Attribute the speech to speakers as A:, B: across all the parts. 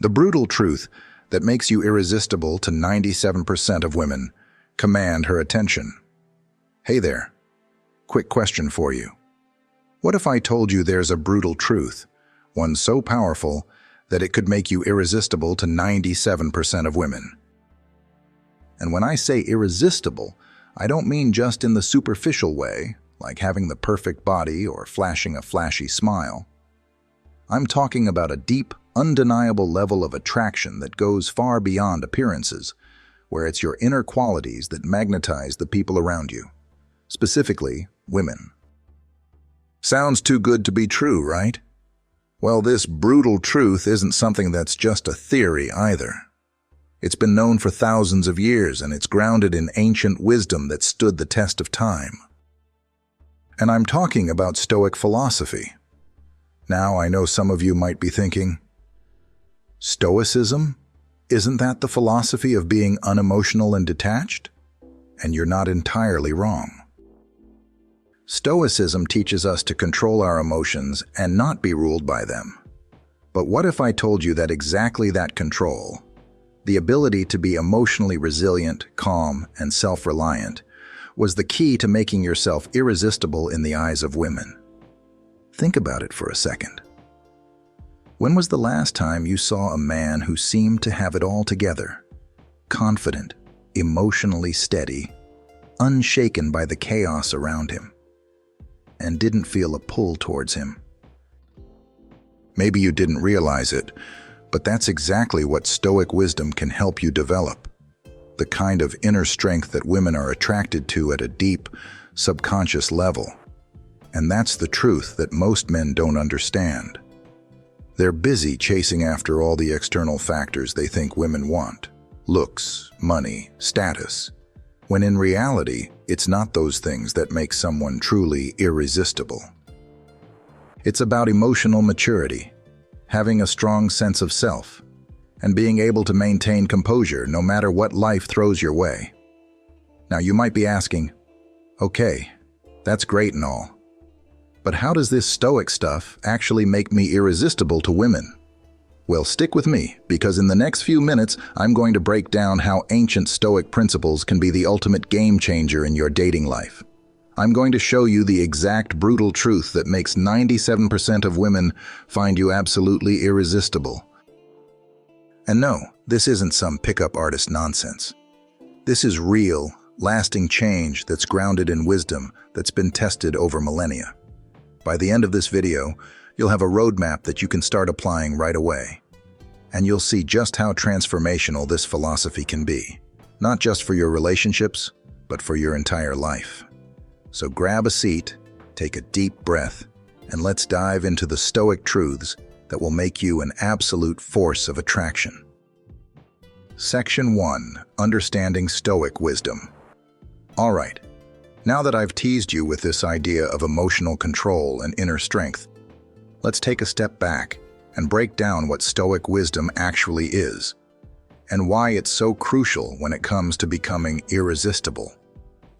A: The brutal truth that makes you irresistible to 97% of women command her attention. Hey there, quick question for you. What if I told you there's a brutal truth, one so powerful that it could make you irresistible to 97% of women? And when I say irresistible, I don't mean just in the superficial way, like having the perfect body or flashing a flashy smile. I'm talking about a deep, undeniable level of attraction that goes far beyond appearances, where it's your inner qualities that magnetize the people around you, specifically women. Sounds too good to be true, right? Well, this brutal truth isn't something that's just a theory either. It's been known for thousands of years, and it's grounded in ancient wisdom that stood the test of time. And I'm talking about Stoic philosophy. Now, I know some of you might be thinking, Stoicism? Isn't that the philosophy of being unemotional and detached? And you're not entirely wrong. Stoicism teaches us to control our emotions and not be ruled by them. But what if I told you that exactly that control, the ability to be emotionally resilient, calm, and self-reliant, was the key to making yourself irresistible in the eyes of women? Think about it for a second. When was the last time you saw a man who seemed to have it all together, confident, emotionally steady, unshaken by the chaos around him, and didn't feel a pull towards him? Maybe you didn't realize it, but that's exactly what Stoic wisdom can help you develop. The kind of inner strength that women are attracted to at a deep, subconscious level. And that's the truth that most men don't understand. They're busy chasing after all the external factors they think women want: looks, money, status. When in reality, it's not those things that make someone truly irresistible. It's about emotional maturity, having a strong sense of self, and being able to maintain composure no matter what life throws your way. Now you might be asking, okay, that's great and all, but how does this Stoic stuff actually make me irresistible to women? Well, stick with me, because in the next few minutes, I'm going to break down how ancient Stoic principles can be the ultimate game changer in your dating life. I'm going to show you the exact brutal truth that makes 97% of women find you absolutely irresistible. And no, this isn't some pickup artist nonsense. This is real, lasting change that's grounded in wisdom that's been tested over millennia. By the end of this video, you'll have a roadmap that you can start applying right away. And you'll see just how transformational this philosophy can be, not just for your relationships, but for your entire life. So grab a seat, take a deep breath, and let's dive into the Stoic truths that will make you an absolute force of attraction. Section 1. Understanding Stoic Wisdom. All right, now that I've teased you with this idea of emotional control and inner strength, let's take a step back and break down what Stoic wisdom actually is, and why it's so crucial when it comes to becoming irresistible.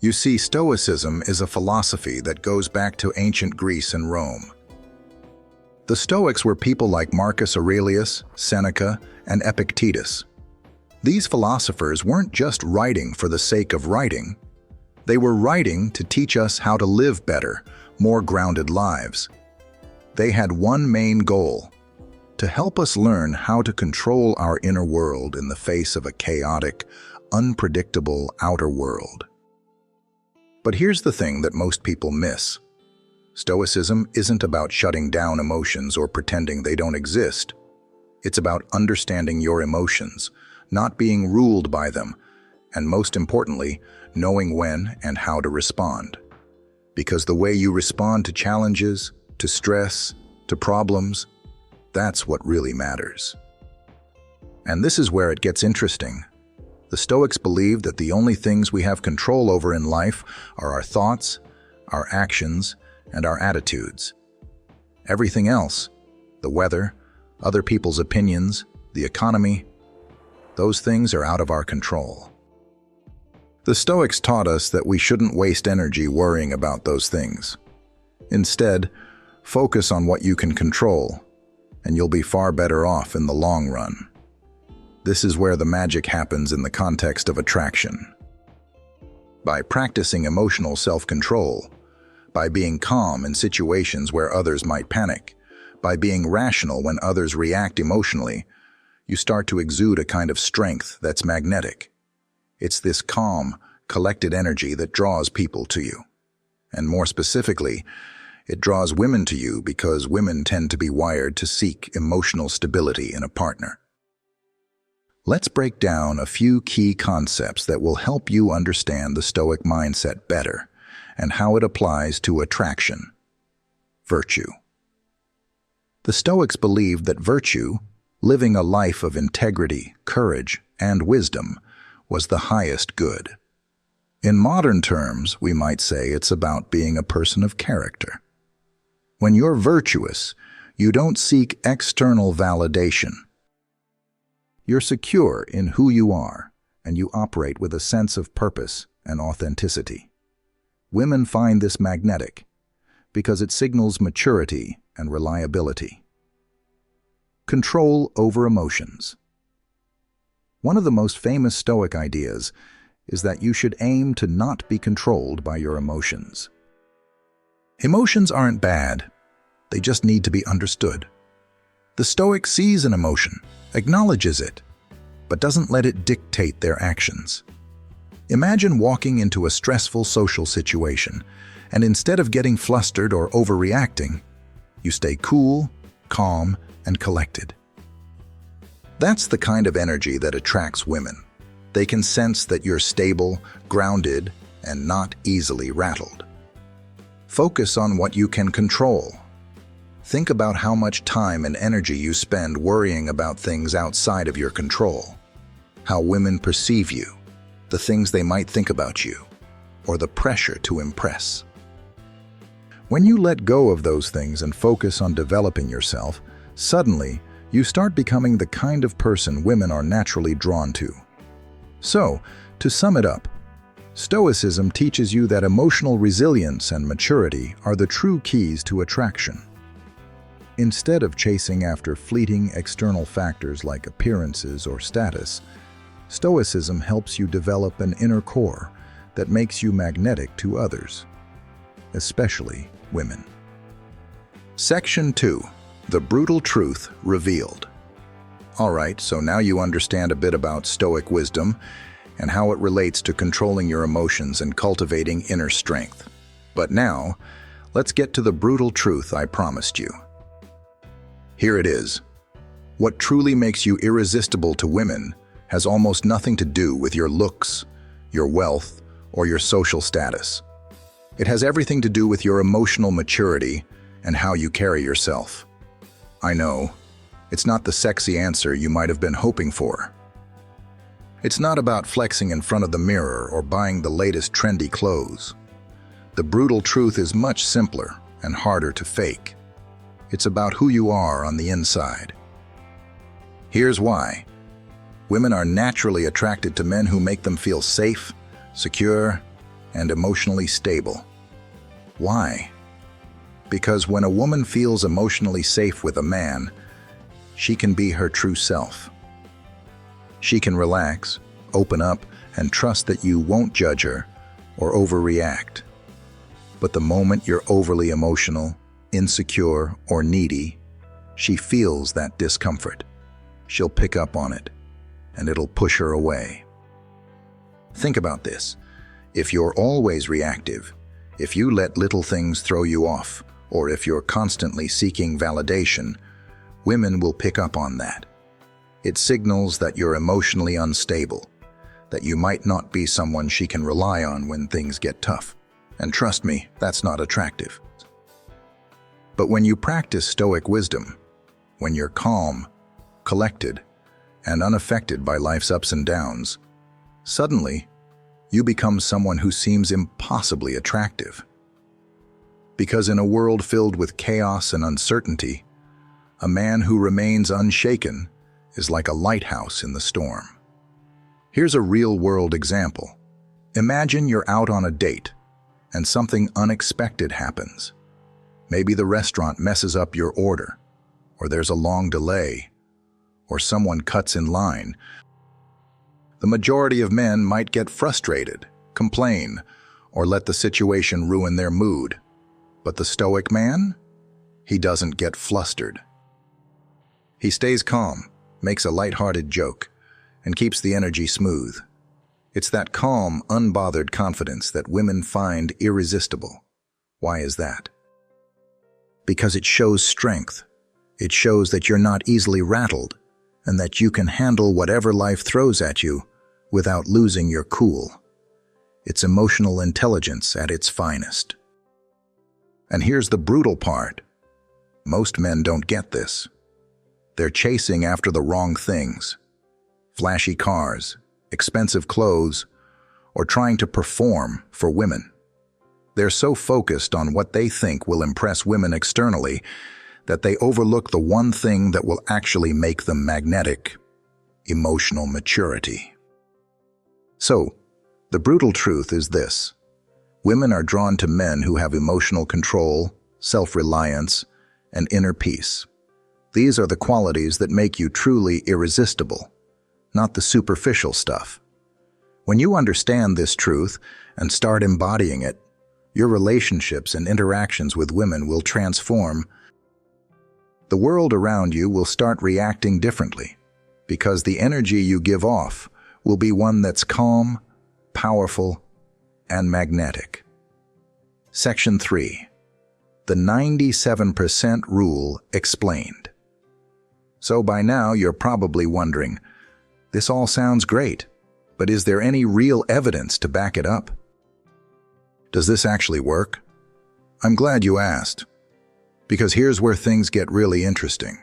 A: You see, Stoicism is a philosophy that goes back to ancient Greece and Rome. The Stoics were people like Marcus Aurelius, Seneca, and Epictetus. These philosophers weren't just writing for the sake of writing. They were writing to teach us how to live better, more grounded lives. They had one main goal: to help us learn how to control our inner world in the face of a chaotic, unpredictable outer world. But here's the thing that most people miss. Stoicism isn't about shutting down emotions or pretending they don't exist. It's about understanding your emotions, not being ruled by them, and most importantly, knowing when and how to respond. Because the way you respond to challenges, to stress, to problems, that's what really matters. And this is where it gets interesting. The Stoics believed that the only things we have control over in life are our thoughts, our actions, and our attitudes. Everything else, the weather, other people's opinions, the economy, those things are out of our control. The Stoics taught us that we shouldn't waste energy worrying about those things. Instead, focus on what you can control, and you'll be far better off in the long run. This is where the magic happens in the context of attraction. By practicing emotional self-control, by being calm in situations where others might panic, by being rational when others react emotionally, you start to exude a kind of strength that's magnetic. It's this calm, collected energy that draws people to you. And more specifically, it draws women to you because women tend to be wired to seek emotional stability in a partner. Let's break down a few key concepts that will help you understand the Stoic mindset better and how it applies to attraction. Virtue. The Stoics believed that virtue, living a life of integrity, courage, and wisdom, was the highest good. In modern terms, we might say it's about being a person of character. When you're virtuous, you don't seek external validation. You're secure in who you are, and you operate with a sense of purpose and authenticity. Women find this magnetic because it signals maturity and reliability. Control over emotions. One of the most famous Stoic ideas is that you should aim to not be controlled by your emotions. Emotions aren't bad, they just need to be understood. The Stoic sees an emotion, acknowledges it, but doesn't let it dictate their actions. Imagine walking into a stressful social situation, and instead of getting flustered or overreacting, you stay cool, calm, and collected. That's the kind of energy that attracts women. They can sense that you're stable, grounded, and not easily rattled. Focus on what you can control. Think about how much time and energy you spend worrying about things outside of your control. How women perceive you, the things they might think about you, or the pressure to impress. When you let go of those things and focus on developing yourself, suddenly you start becoming the kind of person women are naturally drawn to. So, to sum it up, Stoicism teaches you that emotional resilience and maturity are the true keys to attraction. Instead of chasing after fleeting external factors like appearances or status, Stoicism helps you develop an inner core that makes you magnetic to others, especially women. Section 2. The Brutal Truth Revealed. Alright, so now you understand a bit about Stoic wisdom and how it relates to controlling your emotions and cultivating inner strength. But now, let's get to the brutal truth I promised you. Here it is. What truly makes you irresistible to women has almost nothing to do with your looks, your wealth, or your social status. It has everything to do with your emotional maturity and how you carry yourself. I know, it's not the sexy answer you might have been hoping for. It's not about flexing in front of the mirror or buying the latest trendy clothes. The brutal truth is much simpler and harder to fake. It's about who you are on the inside. Here's why. Women are naturally attracted to men who make them feel safe, secure, and emotionally stable. Why? Because when a woman feels emotionally safe with a man, she can be her true self. She can relax, open up, and trust that you won't judge her or overreact. But the moment you're overly emotional, insecure, or needy, she feels that discomfort. She'll pick up on it, and it'll push her away. Think about this. If you're always reactive, if you let little things throw you off, or if you're constantly seeking validation, women will pick up on that. It signals that you're emotionally unstable, that you might not be someone she can rely on when things get tough. And trust me, that's not attractive. But when you practice Stoic wisdom, when you're calm, collected, and unaffected by life's ups and downs, suddenly, you become someone who seems impossibly attractive. Because in a world filled with chaos and uncertainty, a man who remains unshaken is like a lighthouse in the storm. Here's a real-world example. Imagine you're out on a date, and something unexpected happens. Maybe the restaurant messes up your order, or there's a long delay, or someone cuts in line, the majority of men might get frustrated, complain, or let the situation ruin their mood. But the Stoic man? He doesn't get flustered. He stays calm, makes a light-hearted joke, and keeps the energy smooth. It's that calm, unbothered confidence that women find irresistible. Why is that? Because it shows strength. It shows that you're not easily rattled, and that you can handle whatever life throws at you without losing your cool. It's emotional intelligence at its finest. And here's the brutal part. Most men don't get this. They're chasing after the wrong things. Flashy cars, expensive clothes, or trying to perform for women. They're so focused on what they think will impress women externally that they overlook the one thing that will actually make them magnetic: emotional maturity. So, the brutal truth is this. Women are drawn to men who have emotional control, self-reliance, and inner peace. These are the qualities that make you truly irresistible, not the superficial stuff. When you understand this truth and start embodying it, your relationships and interactions with women will transform. The world around you will start reacting differently, because the energy you give off will be one that's calm, powerful, and magnetic. Section 3. The 97% Rule Explained. So by now you're probably wondering, this all sounds great, but is there any real evidence to back it up? Does this actually work? I'm glad you asked, because here's where things get really interesting.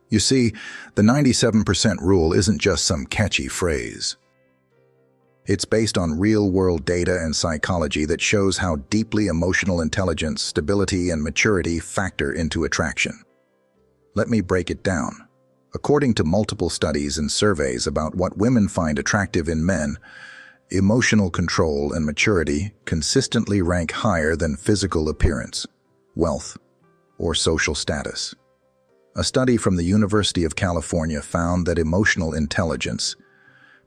A: You see, the 97% rule isn't just some catchy phrase. It's based on real-world data and psychology that shows how deeply emotional intelligence, stability, and maturity factor into attraction. Let me break it down. According to multiple studies and surveys about what women find attractive in men, emotional control and maturity consistently rank higher than physical appearance, wealth, or social status. A study from the University of California found that emotional intelligence,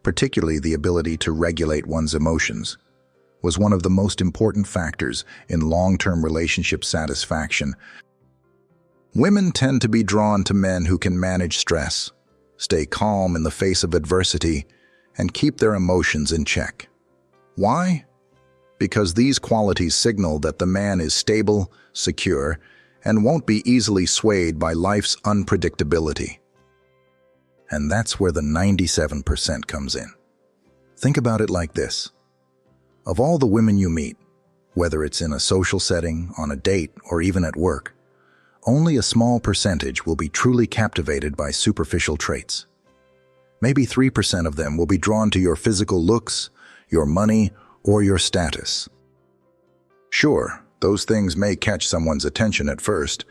A: particularly the ability to regulate one's emotions, was one of the most important factors in long-term relationship satisfaction. Women tend to be drawn to men who can manage stress, stay calm in the face of adversity, and keep their emotions in check. Why? Because these qualities signal that the man is stable, secure, and won't be easily swayed by life's unpredictability. And that's where the 97% comes in. Think about it like this. Of all the women you meet, whether it's in a social setting, on a date, or even at work, only a small percentage will be truly captivated by superficial traits. Maybe 3% of them will be drawn to your physical looks, your money, or your status. Sure, those things may catch someone's attention at first,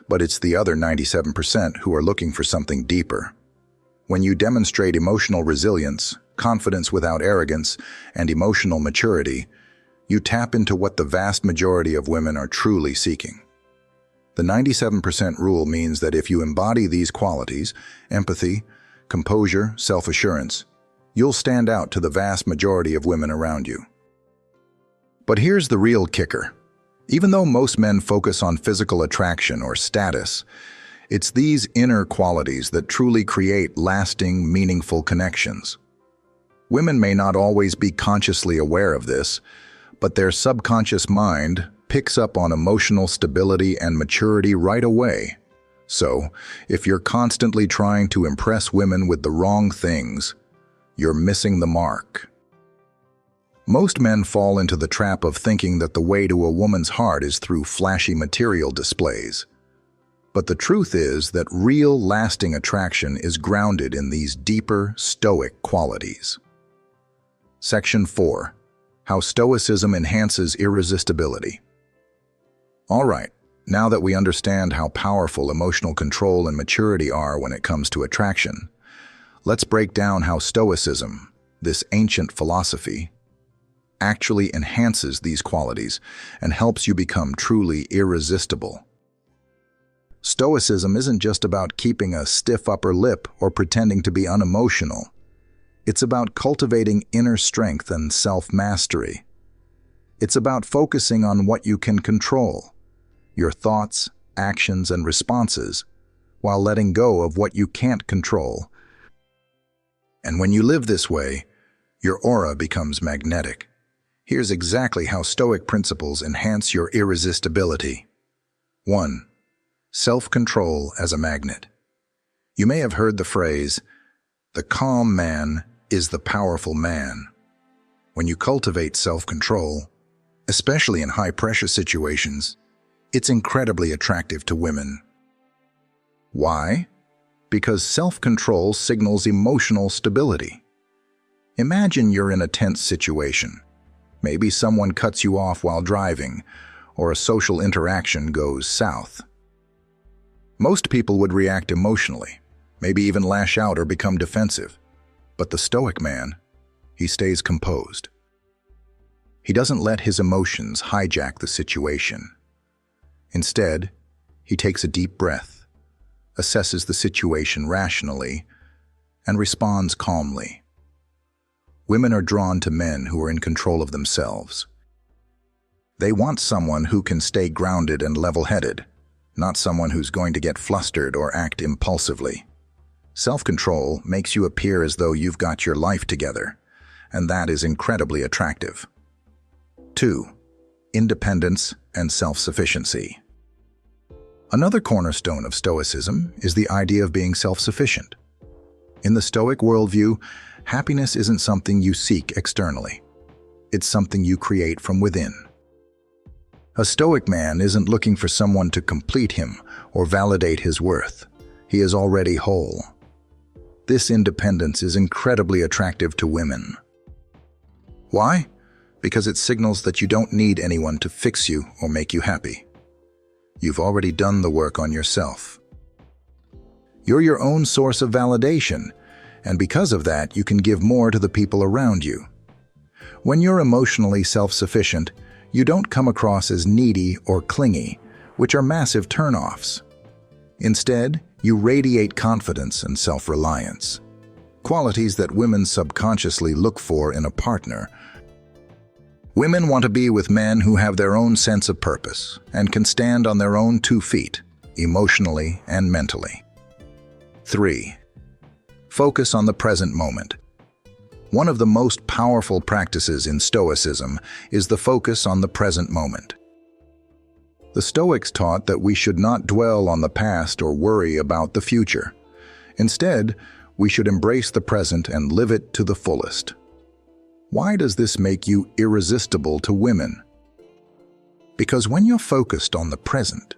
A: but it's the other 97% who are looking for something deeper. When you demonstrate emotional resilience, confidence without arrogance, and emotional maturity, you tap into what the vast majority of women are truly seeking. The 97% rule means that if you embody these qualities, empathy, composure, self-assurance, you'll stand out to the vast majority of women around you. But here's the real kicker. Even though most men focus on physical attraction or status, it's these inner qualities that truly create lasting, meaningful connections. Women may not always be consciously aware of this, but their subconscious mind picks up on emotional stability and maturity right away. So, if you're constantly trying to impress women with the wrong things, you're missing the mark. Most men fall into the trap of thinking that the way to a woman's heart is through flashy material displays. But the truth is that real, lasting attraction is grounded in these deeper, Stoic qualities. Section 4. How Stoicism Enhances Irresistibility. All right, now that we understand how powerful emotional control and maturity are when it comes to attraction, let's break down how Stoicism, this ancient philosophy, actually enhances these qualities and helps you become truly irresistible. Stoicism isn't just about keeping a stiff upper lip or pretending to be unemotional. It's about cultivating inner strength and self-mastery. It's about focusing on what you can control, your thoughts, actions, and responses, while letting go of what you can't control. And when you live this way, your aura becomes magnetic. Here's exactly how Stoic principles enhance your irresistibility. 1. Self-control as a magnet. You may have heard the phrase, "The calm man is the powerful man." When you cultivate self-control, especially in high-pressure situations, it's incredibly attractive to women. Why? Because self-control signals emotional stability. Imagine you're in a tense situation. Maybe someone cuts you off while driving, or a social interaction goes south. Most people would react emotionally, maybe even lash out or become defensive. But the Stoic man, he stays composed. He doesn't let his emotions hijack the situation. Instead, he takes a deep breath, assesses the situation rationally, and responds calmly. Women are drawn to men who are in control of themselves. They want someone who can stay grounded and level-headed, not someone who's going to get flustered or act impulsively. Self-control makes you appear as though you've got your life together, and that is incredibly attractive. 2. Independence and self-sufficiency. Another cornerstone of Stoicism is the idea of being self-sufficient. In the Stoic worldview, happiness isn't something you seek externally. It's something you create from within. A Stoic man isn't looking for someone to complete him or validate his worth. He is already whole. This independence is incredibly attractive to women. Why? Because it signals that you don't need anyone to fix you or make you happy. You've already done the work on yourself. You're your own source of validation, and because of that, you can give more to the people around you. When you're emotionally self-sufficient, you don't come across as needy or clingy, which are massive turn-offs. Instead, you radiate confidence and self-reliance, qualities that women subconsciously look for in a partner. Women want to be with men who have their own sense of purpose and can stand on their own 2 feet, emotionally and mentally. 3. Focus on the present moment. One of the most powerful practices in Stoicism is the focus on the present moment. The Stoics taught that we should not dwell on the past or worry about the future. Instead, we should embrace the present and live it to the fullest. Why does this make you irresistible to women? Because when you're focused on the present,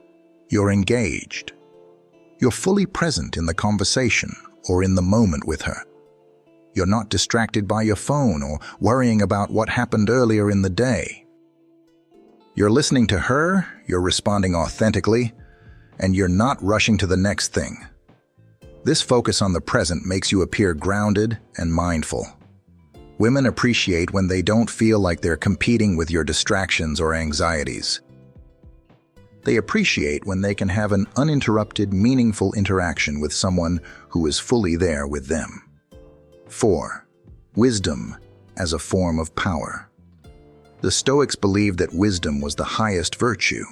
A: you're engaged. You're fully present in the conversation or in the moment with her. You're not distracted by your phone or worrying about what happened earlier in the day. You're listening to her, you're responding authentically, and you're not rushing to the next thing. This focus on the present makes you appear grounded and mindful. Women appreciate when they don't feel like they're competing with your distractions or anxieties. They appreciate when they can have an uninterrupted, meaningful interaction with someone who is fully there with them. 4. Wisdom as a form of power. The Stoics believed that wisdom was the highest virtue,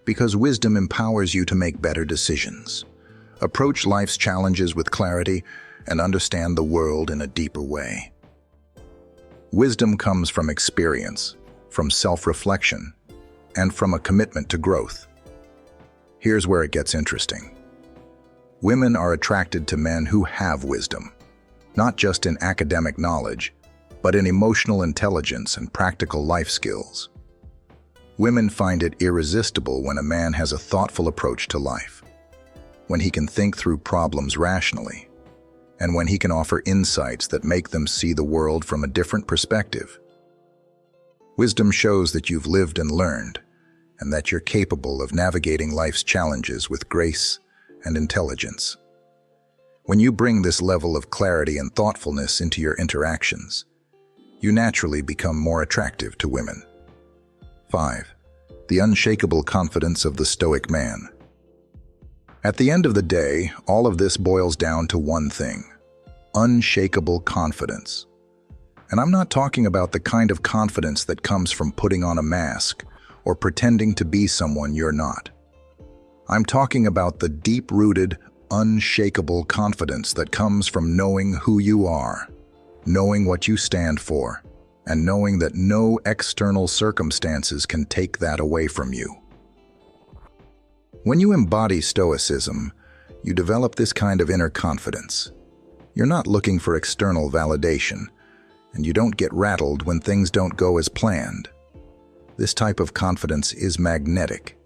A: because wisdom empowers you to make better decisions, approach life's challenges with clarity, and understand the world in a deeper way. Wisdom comes from experience, from self-reflection, and from a commitment to growth. Here's where it gets interesting. Women are attracted to men who have wisdom, not just in academic knowledge, but in emotional intelligence and practical life skills. Women find it irresistible when a man has a thoughtful approach to life, when he can think through problems rationally, and when he can offer insights that make them see the world from a different perspective. Wisdom shows that you've lived and learned, and that you're capable of navigating life's challenges with grace and intelligence. When you bring this level of clarity and thoughtfulness into your interactions, you naturally become more attractive to women. 5. The unshakable confidence of the Stoic man. At the end of the day, all of this boils down to one thing: unshakable confidence. And I'm not talking about the kind of confidence that comes from putting on a mask or pretending to be someone you're not. I'm talking about the deep-rooted, unshakable confidence that comes from knowing who you are, knowing what you stand for, and knowing that no external circumstances can take that away from you. When you embody Stoicism, you develop this kind of inner confidence. You're not looking for external validation, and you don't get rattled when things don't go as planned. This type of confidence is magnetic.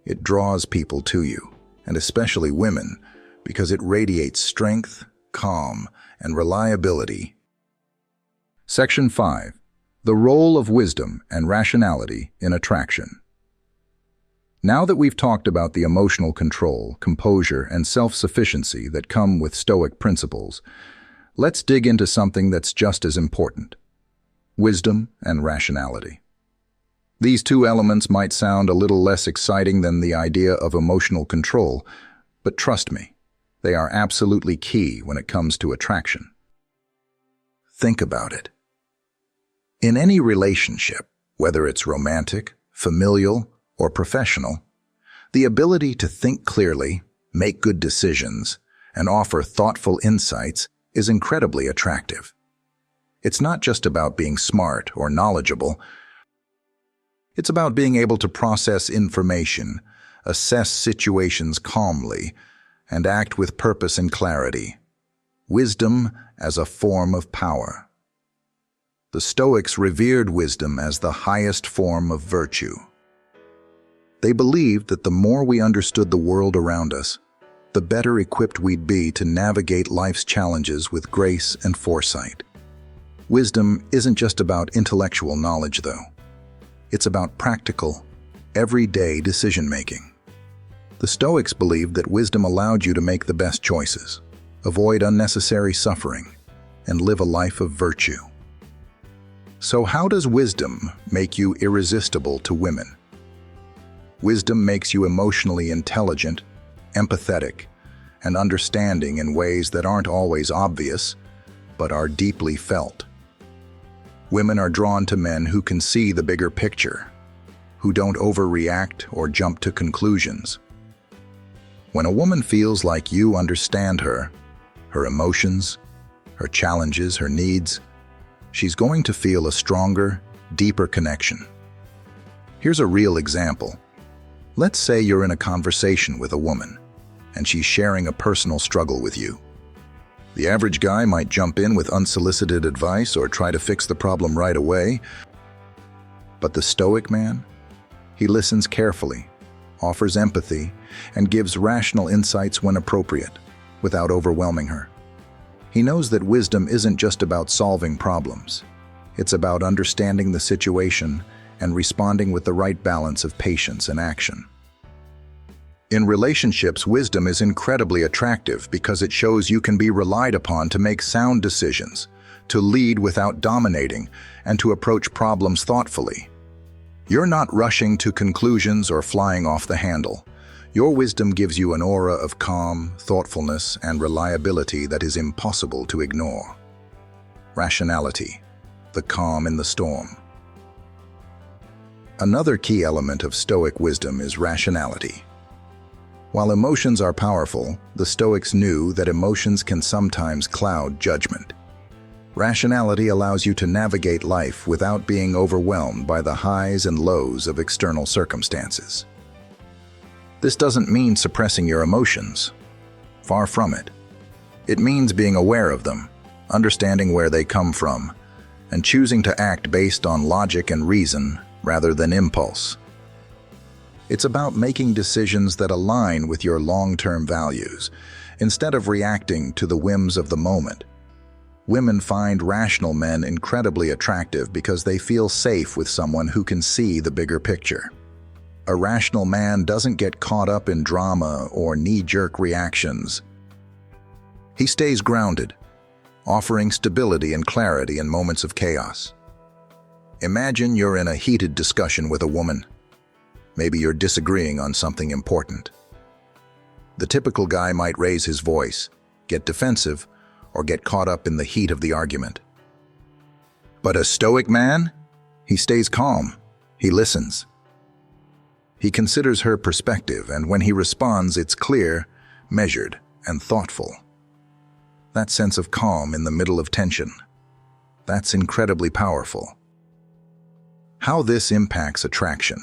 A: It draws people to you, and especially women, because it radiates strength, calm, and reliability. Section 5. The role of wisdom and rationality in attraction. Now that we've talked about the emotional control, composure, and self-sufficiency that come with Stoic principles, let's dig into something that's just as important: wisdom and rationality. These two elements might sound a little less exciting than the idea of emotional control, but trust me, they are absolutely key when it comes to attraction. Think about it. In any relationship, whether it's romantic, familial, or professional, the ability to think clearly, make good decisions, and offer thoughtful insights is incredibly attractive. It's not just about being smart or knowledgeable. It's about being able to process information, assess situations calmly, and act with purpose and clarity. Wisdom as a form of power. The Stoics revered wisdom as the highest form of virtue. They believed that the more we understood the world around us, the better equipped we'd be to navigate life's challenges with grace and foresight. Wisdom isn't just about intellectual knowledge, though. It's about practical, everyday decision-making. The Stoics believed that wisdom allowed you to make the best choices, avoid unnecessary suffering, and live a life of virtue. So how does wisdom make you irresistible to women? Wisdom makes you emotionally intelligent, empathetic, and understanding in ways that aren't always obvious, but are deeply felt. Women are drawn to men who can see the bigger picture, who don't overreact or jump to conclusions. When a woman feels like you understand her emotions, her challenges, her needs, she's going to feel a stronger, deeper connection. Here's a real example. Let's say you're in a conversation with a woman, and she's sharing a personal struggle with you. The average guy might jump in with unsolicited advice or try to fix the problem right away. But the Stoic man? He listens carefully, offers empathy, and gives rational insights when appropriate, without overwhelming her. He knows that wisdom isn't just about solving problems. It's about understanding the situation and responding with the right balance of patience and action. In relationships, wisdom is incredibly attractive because it shows you can be relied upon to make sound decisions, to lead without dominating, and to approach problems thoughtfully. You're not rushing to conclusions or flying off the handle. Your wisdom gives you an aura of calm, thoughtfulness, and reliability that is impossible to ignore. Rationality, the calm in the storm. Another key element of Stoic wisdom is rationality. While emotions are powerful, the Stoics knew that emotions can sometimes cloud judgment. Rationality allows you to navigate life without being overwhelmed by the highs and lows of external circumstances. This doesn't mean suppressing your emotions. Far from it. It means being aware of them, understanding where they come from, and choosing to act based on logic and reason rather than impulse. It's about making decisions that align with your long-term values, instead of reacting to the whims of the moment. Women find rational men incredibly attractive because they feel safe with someone who can see the bigger picture. A rational man doesn't get caught up in drama or knee-jerk reactions. He stays grounded, offering stability and clarity in moments of chaos. Imagine you're in a heated discussion with a woman. Maybe you're disagreeing on something important. The typical guy might raise his voice, get defensive, or get caught up in the heat of the argument. But a Stoic man? He stays calm. He listens. He considers her perspective, and when he responds, it's clear, measured, and thoughtful. That sense of calm in the middle of tension, that's incredibly powerful. How this impacts attraction.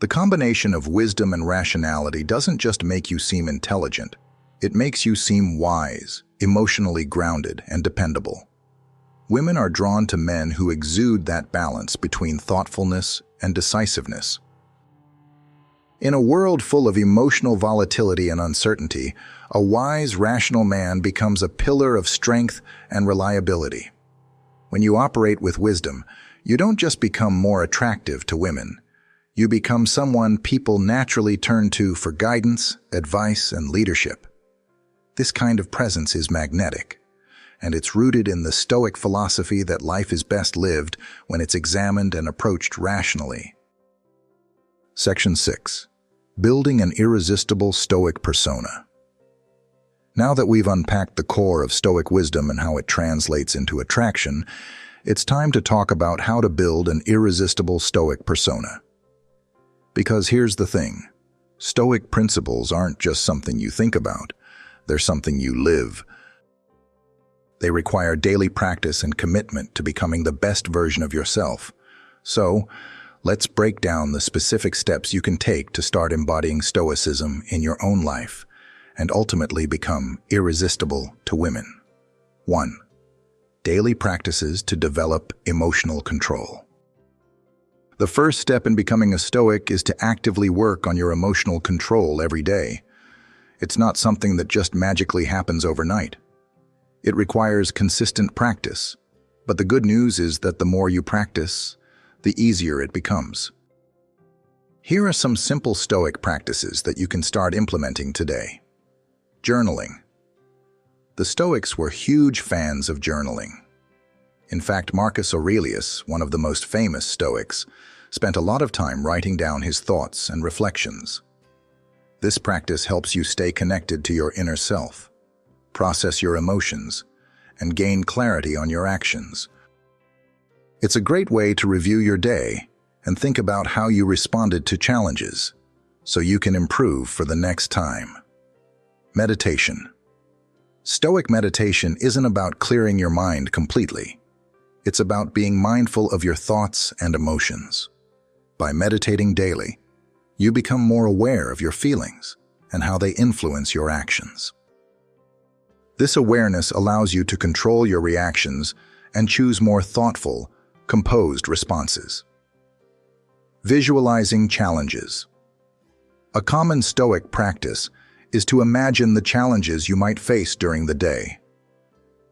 A: The combination of wisdom and rationality doesn't just make you seem intelligent, it makes you seem wise, emotionally grounded, and dependable. Women are drawn to men who exude that balance between thoughtfulness and decisiveness. In a world full of emotional volatility and uncertainty, a wise, rational man becomes a pillar of strength and reliability. When you operate with wisdom, you don't just become more attractive to women. You become someone people naturally turn to for guidance, advice, and leadership. This kind of presence is magnetic, and it's rooted in the Stoic philosophy that life is best lived when it's examined and approached rationally. Section 6. Building an irresistible Stoic persona. Now that we've unpacked the core of Stoic wisdom and how it translates into attraction, it's time to talk about how to build an irresistible Stoic persona. Because here's the thing, Stoic principles aren't just something you think about, they're something you live. They require daily practice and commitment to becoming the best version of yourself. So, let's break down the specific steps you can take to start embodying Stoicism in your own life and ultimately become irresistible to women. 1. Daily practices to develop emotional control. The first step in becoming a Stoic is to actively work on your emotional control every day. It's not something that just magically happens overnight. It requires consistent practice, but the good news is that the more you practice, the easier it becomes. Here are some simple Stoic practices that you can start implementing today. Journaling. The Stoics were huge fans of journaling. In fact, Marcus Aurelius, one of the most famous Stoics, spent a lot of time writing down his thoughts and reflections. This practice helps you stay connected to your inner self, process your emotions, and gain clarity on your actions. It's a great way to review your day and think about how you responded to challenges, so you can improve for the next time. Meditation. Stoic meditation isn't about clearing your mind completely. It's about being mindful of your thoughts and emotions. By meditating daily, you become more aware of your feelings and how they influence your actions. This awareness allows you to control your reactions and choose more thoughtful, composed responses. Visualizing challenges. A common Stoic practice is to imagine the challenges you might face during the day.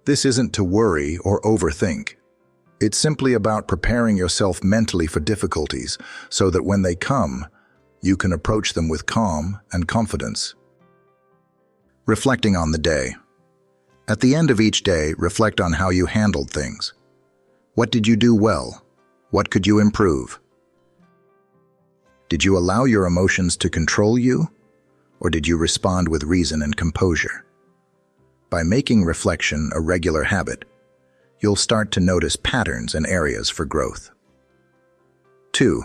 A: This isn't to worry or overthink. It's simply about preparing yourself mentally for difficulties so that when they come, you can approach them with calm and confidence. Reflecting on the day. At the end of each day, reflect on how you handled things. What did you do well? What could you improve? Did you allow your emotions to control you, or did you respond with reason and composure? By making reflection a regular habit, you'll start to notice patterns and areas for growth. 2.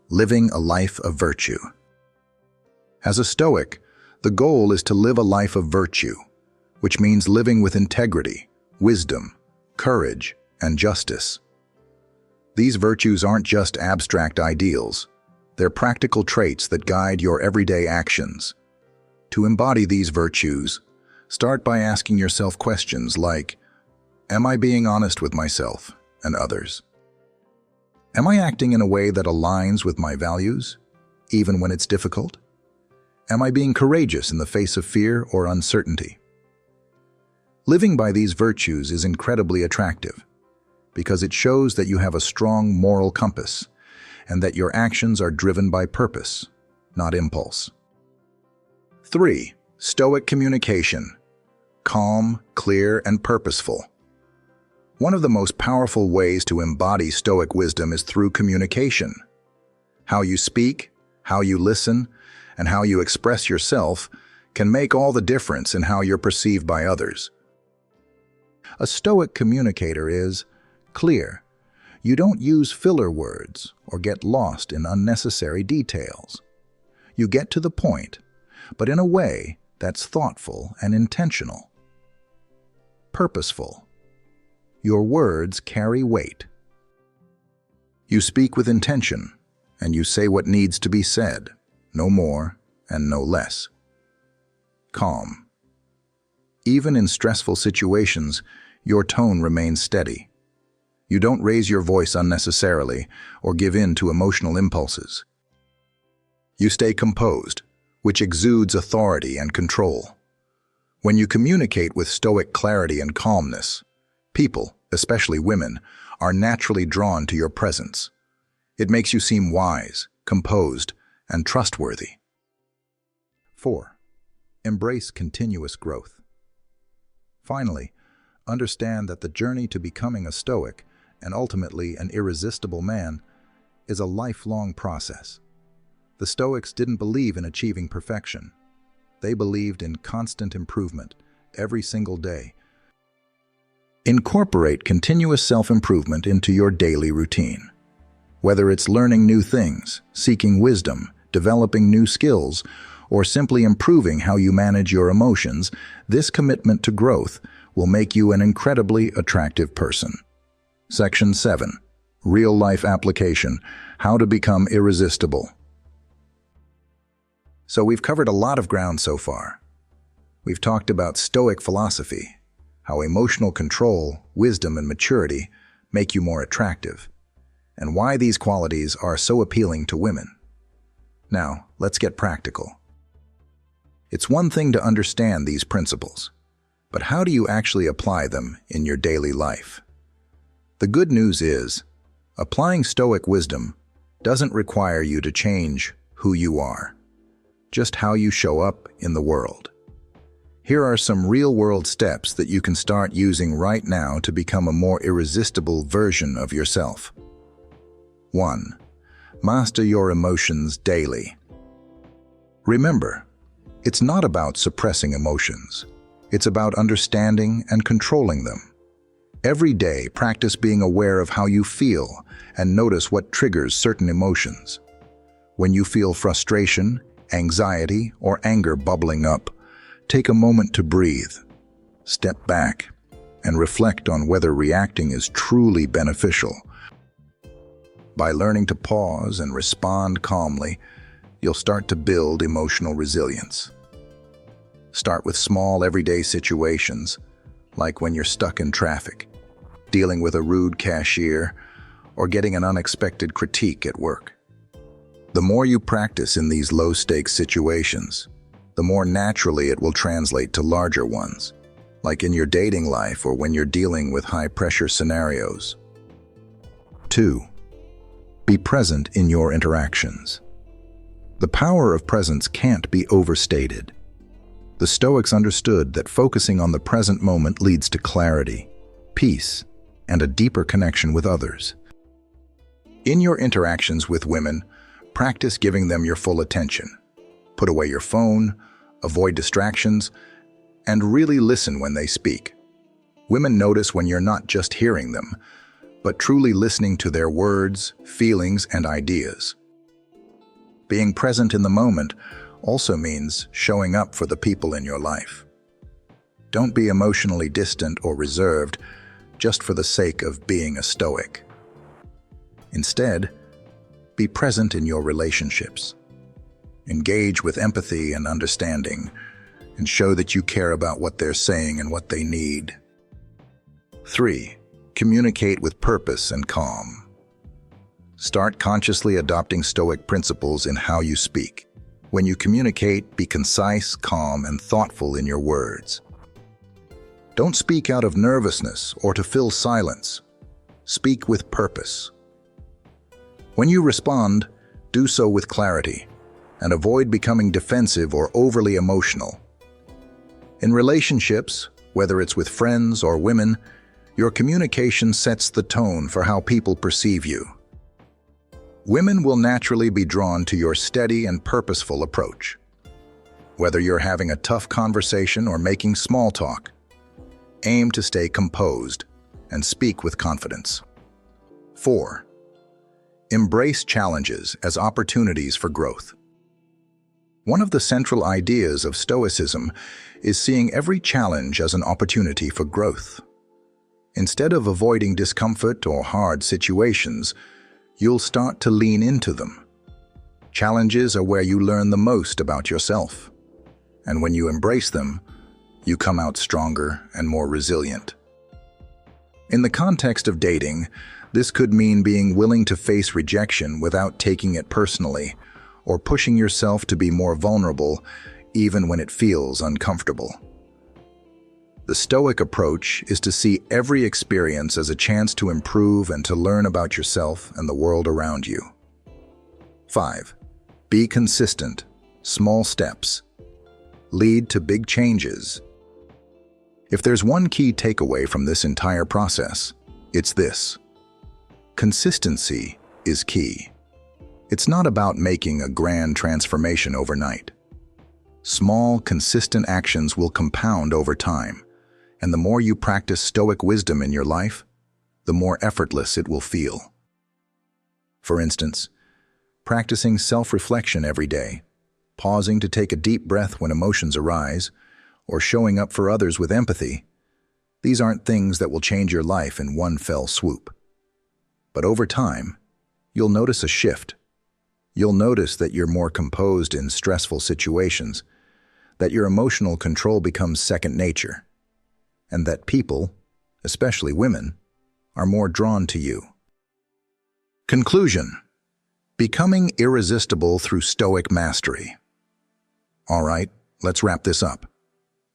A: Living a life of virtue. As a Stoic, the goal is to live a life of virtue, which means living with integrity, wisdom, courage, and justice. These virtues aren't just abstract ideals, they're practical traits that guide your everyday actions. To embody these virtues, start by asking yourself questions like, am I being honest with myself and others? Am I acting in a way that aligns with my values, even when it's difficult? Am I being courageous in the face of fear or uncertainty? Living by these virtues is incredibly attractive because it shows that you have a strong moral compass and that your actions are driven by purpose, not impulse. 3. Stoic communication. Calm, clear, and purposeful. One of the most powerful ways to embody Stoic wisdom is through communication. How you speak, how you listen, and how you express yourself can make all the difference in how you're perceived by others. A Stoic communicator is clear. You don't use filler words or get lost in unnecessary details. You get to the point, but in a way that's thoughtful and intentional. Purposeful. Your words carry weight. You speak with intention, and you say what needs to be said, no more and no less. Calm. Even in stressful situations, your tone remains steady. You don't raise your voice unnecessarily or give in to emotional impulses. You stay composed, which exudes authority and control. When you communicate with stoic clarity and calmness, people, especially women, are naturally drawn to your presence. It makes you seem wise, composed, and trustworthy. 4. Embrace continuous growth. Finally, understand that the journey to becoming a Stoic and ultimately an irresistible man is a lifelong process. The Stoics didn't believe in achieving perfection. They believed in constant improvement every single day. Incorporate continuous self-improvement into your daily routine. Whether it's learning new things, seeking wisdom, developing new skills, or simply improving how you manage your emotions, this commitment to growth will make you an incredibly attractive person. Section 7. Real-life application. How to become irresistible. So we've covered a lot of ground so far. We've talked about Stoic philosophy, how emotional control, wisdom, and maturity make you more attractive, and why these qualities are so appealing to women. Now, let's get practical. It's one thing to understand these principles, but how do you actually apply them in your daily life? The good news is, applying Stoic wisdom doesn't require you to change who you are, just how you show up in the world. Here are some real-world steps that you can start using right now to become a more irresistible version of yourself. 1. Master your emotions daily. Remember, it's not about suppressing emotions. It's about understanding and controlling them. Every day, practice being aware of how you feel and notice what triggers certain emotions. When you feel frustration, anxiety, or anger bubbling up, take a moment to breathe, step back, and reflect on whether reacting is truly beneficial. By learning to pause and respond calmly, you'll start to build emotional resilience. Start with small everyday situations, like when you're stuck in traffic, dealing with a rude cashier, or getting an unexpected critique at work. The more you practice in these low-stakes situations, the more naturally it will translate to larger ones, like in your dating life or when you're dealing with high-pressure scenarios. 2. Be present in your interactions. The power of presence can't be overstated. The Stoics understood that focusing on the present moment leads to clarity, peace, and a deeper connection with others. In your interactions with women, practice giving them your full attention. Put away your phone, avoid distractions, and really listen when they speak. Women notice when you're not just hearing them, but truly listening to their words, feelings, and ideas. Being present in the moment also means showing up for the people in your life. Don't be emotionally distant or reserved just for the sake of being a Stoic. Instead, be present in your relationships. Engage with empathy and understanding, and show that you care about what they're saying and what they need. 3. Communicate with purpose and calm. Start consciously adopting Stoic principles in how you speak. When you communicate, be concise, calm, and thoughtful in your words. Don't speak out of nervousness or to fill silence. Speak with purpose. When you respond, do so with clarity, and avoid becoming defensive or overly emotional. In relationships, whether it's with friends or women, your communication sets the tone for how people perceive you. Women will naturally be drawn to your steady and purposeful approach. Whether you're having a tough conversation or making small talk, aim to stay composed and speak with confidence. 4. Embrace challenges as opportunities for growth. One of the central ideas of Stoicism is seeing every challenge as an opportunity for growth. Instead of avoiding discomfort or hard situations, you'll start to lean into them. Challenges are where you learn the most about yourself, and when you embrace them, you come out stronger and more resilient. In the context of dating, this could mean being willing to face rejection without taking it personally, or pushing yourself to be more vulnerable even when it feels uncomfortable. The Stoic approach is to see every experience as a chance to improve and to learn about yourself and the world around you. 5. Be consistent. Small steps lead to big changes. If there's one key takeaway from this entire process, it's this: consistency is key. It's not about making a grand transformation overnight. Small, consistent actions will compound over time, and the more you practice Stoic wisdom in your life, the more effortless it will feel. For instance, practicing self-reflection every day, pausing to take a deep breath when emotions arise, or showing up for others with empathy, these aren't things that will change your life in one fell swoop. But over time, you'll notice a shift. You'll notice that you're more composed in stressful situations, that your emotional control becomes second nature, and that people, especially women, are more drawn to you. Conclusion: becoming irresistible through Stoic mastery. All right, let's wrap this up.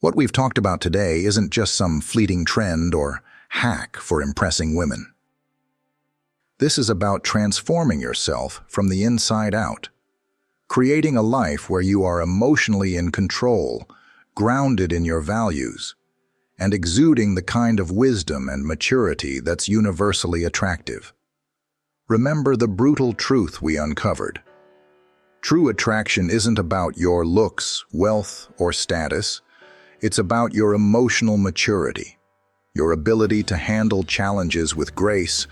A: What we've talked about today isn't just some fleeting trend or hack for impressing women. This is about transforming yourself from the inside out, creating a life where you are emotionally in control, grounded in your values, and exuding the kind of wisdom and maturity that's universally attractive. Remember the brutal truth we uncovered. True attraction isn't about your looks, wealth, or status. It's about your emotional maturity, your ability to handle challenges with grace,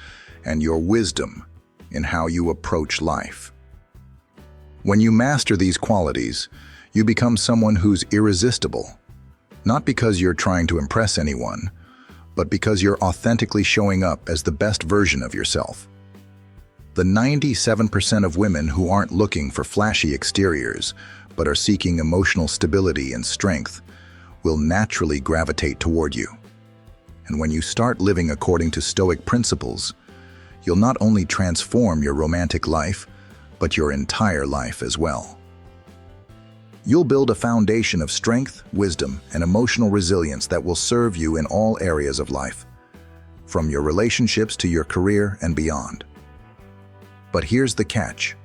A: and your wisdom in how you approach life. When you master these qualities, you become someone who's irresistible, not because you're trying to impress anyone, but because you're authentically showing up as the best version of yourself. The 97% of women who aren't looking for flashy exteriors, but are seeking emotional stability and strength, will naturally gravitate toward you. And when you start living according to Stoic principles, you'll not only transform your romantic life, but your entire life as well. You'll build a foundation of strength, wisdom, and emotional resilience that will serve you in all areas of life, from your relationships to your career and beyond. But here's the catch.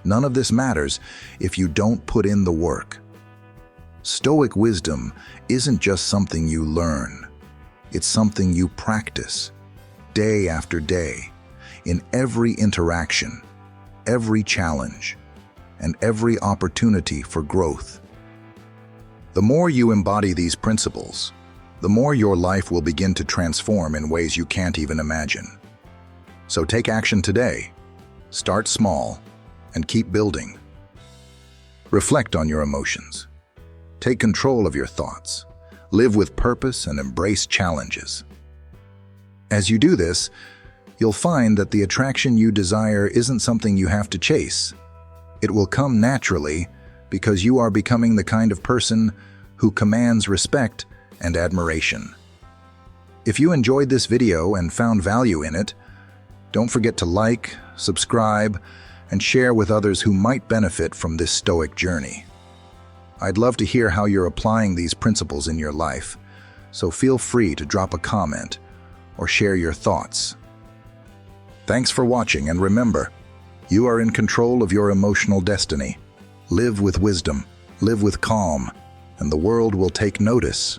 A: None of this matters if you don't put in the work. Stoic wisdom isn't just something you learn. It's something you practice, day after day, in every interaction, every challenge, and every opportunity for growth. The more you embody these principles, the more your life will begin to transform in ways you can't even imagine. So take action today. Start small and keep building. Reflect on your emotions. Take control of your thoughts. Live with purpose and embrace challenges. As you do this, you'll find that the attraction you desire isn't something you have to chase. It will come naturally because you are becoming the kind of person who commands respect and admiration. If you enjoyed this video and found value in it, don't forget to like, subscribe, and share with others who might benefit from this Stoic journey. I'd love to hear how you're applying these principles in your life, so feel free to drop a comment or share your thoughts. Thanks for watching, and remember, you are in control of your emotional destiny. Live with wisdom, live with calm, and the world will take notice.